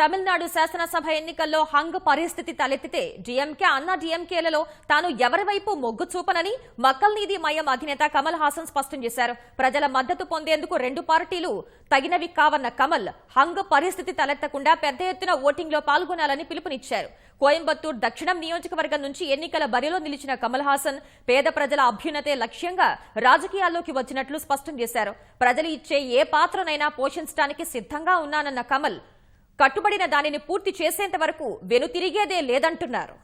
తమిళనాడు శాసనసభ ఎన్నికల్లో హంగ్ పరిస్థితి తలెత్తితే DMK అన్నా DMKలలో తాను ఎవరి వైపు మొగ్గు చూపనని మక్కల్ నీది మయం అధినేత కమల్ హాసన్ స్పష్టం చేశారు. ప్రజల మద్దతు పొందేందుకు రెండు పార్టీలు తగినవి కావన్న కమల్ హంగ్ పరిస్థితి తలెత్తకుండా పెద్ద ఎత్తున ఓటింగ్లో పాల్గొనాలని పిలుపునిచ్చారు. కోయంబత్తూర్ దక్షిణం నియోజకవర్గం నుంచి ఎన్నికల బరిలో నిలిచిన కమల్ హాసన్ పేద ప్రజల అభ్యున్నతే లక్ష్యంగా రాజకీయాల్లోకి వచ్చినట్లు స్పష్టం చేశారు. ప్రజలు ఇచ్చే ఏ పాత్రనైనా పోషించడానికి సిద్ధంగా ఉన్నానన్న కమల్ కట్టుబడిన దానిని పూర్తి చేసేంత వరకు వెనుతిరిగేదే లేదంటున్నారు.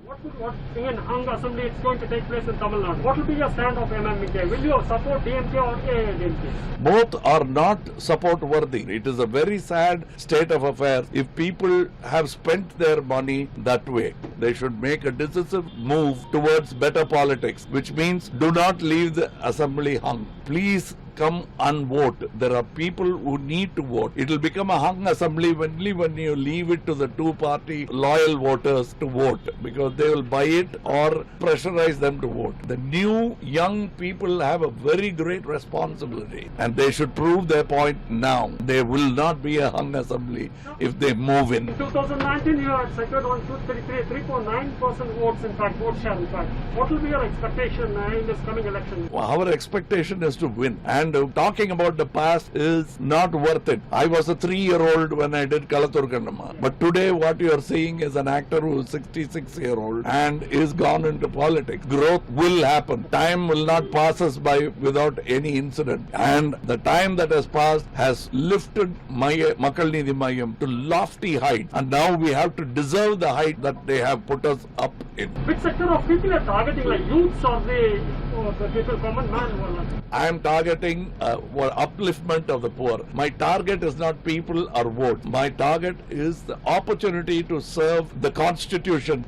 What in Hung Assembly is going to take place in Tamil Nadu? What will be your stand of MMK? Will you support DMK or AIADMK? Both are not support worthy. It is a very sad state of affairs. If people have spent their money that way, they should make a decisive move towards better politics, which means do not leave the assembly hung. Please come and vote. There are people who need to vote. It will become a hung assembly only when you leave it to the two-party loyal voters to vote, because they will buy it or pressurize them to vote. The new young people have a very great responsibility and they should prove their point now. There will not be a hung assembly if they move in. In 2019 you had secured on 3.9% votes, in fact, vote share in fact. What will be your expectation in this coming election? Our expectation is to win. And talking about the past is not worth it. I was a 3-year-old when I did Kalathur Kandama. But today what you are seeing is an actor who is 66-year-old and is gone into politics. Growth will happen. Time will not pass us by without any incident. And the time that has passed has lifted Makkal Neethi Mayam to lofty height. And now we have to deserve the height that they have put us up in. Which sector of people are targeting, like youths or the people, common man? I am targeting upliftment of the poor. My target is not people or vote. My target is the opportunity to serve the constitution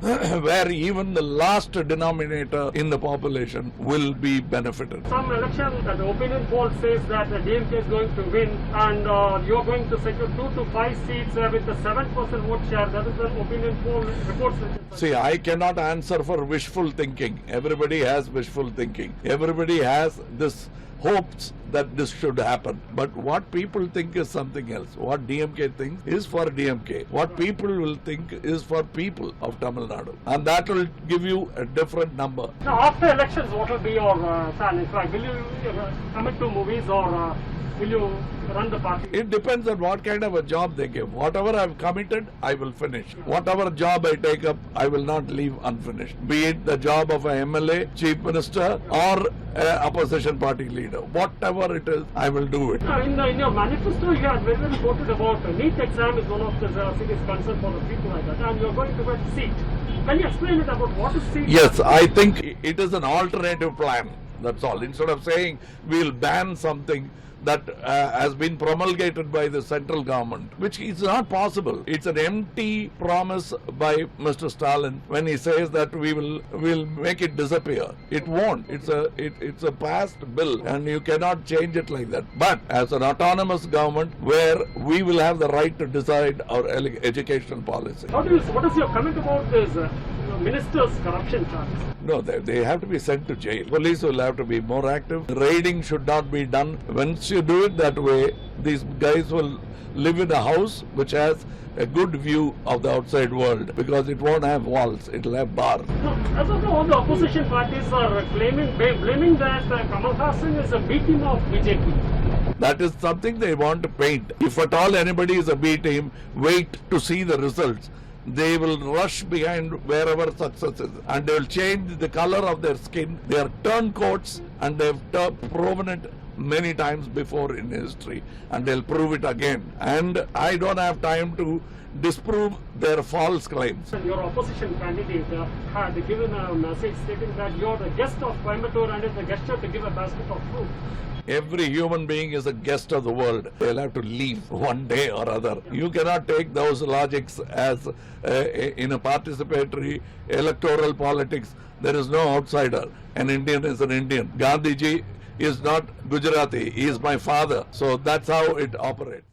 where even the last denominator in the population will be benefited. Some election, the opinion poll says that the DMK is going to win and you are going to secure 2 to 5 seats with a 7% vote share. That is the opinion poll reports. See, I cannot answer for wishful thinking. Everybody has wishful thinking. Everybody has this hopes that this should happen. But what people think is something else. What DMK thinks is for DMK. What people will think is for people of Tamil Nadu. And that will give you a different number. Now, after elections, what will be your plan? In fact, will you commit to movies or will you run the party? It depends on what kind of a job they give. Whatever I've committed, I will finish. Whatever job I take up, I will not leave unfinished. Be it the job of a MLA, chief minister, or opposition party leader. Whatever it is, I will do it. In your manifesto, you have very well quoted about the NEET exam is one of the serious concern for the people like that, and you are going to get seat. Can you explain it about what is seat? Yes, I think it is an alternative plan. That's all. Instead of saying we'll ban something that has been promulgated by the central government, which is not possible. It's an empty promise by Mr. Stalin when he says that we'll make it disappear. It won't. It's a passed bill and you cannot change it like that. But as an autonomous government where we will have the right to decide our educational policy. What is your comment about this minister's corruption charges? No, they have to be sent to jail. Police will have to be more active. Raiding should not be done. Once you do it that way, these guys will live in a house which has a good view of the outside world, because it won't have walls, it will have bars. No, as of now, all the opposition parties are blaming that Kamal Haasan is a B team of BJP. That is something they want to paint. If at all anybody is a B team, wait to see the results. They will rush behind wherever success is and they will change the color of their skin. They are turncoats and they have proven it many times before in history and they'll prove it again. And I don't have time to disprove their false claims. Your opposition candidate had given a message stating that you're the guest of Coimbatore and it's a gesture to give a basket of fruit. Every human being is a guest of the world. They'll have to leave one day or other. You cannot take those logics as in a participatory electoral politics. There is no outsider. An Indian is an Indian. Gandhiji is not Gujarati. He is my father. So that's how it operates.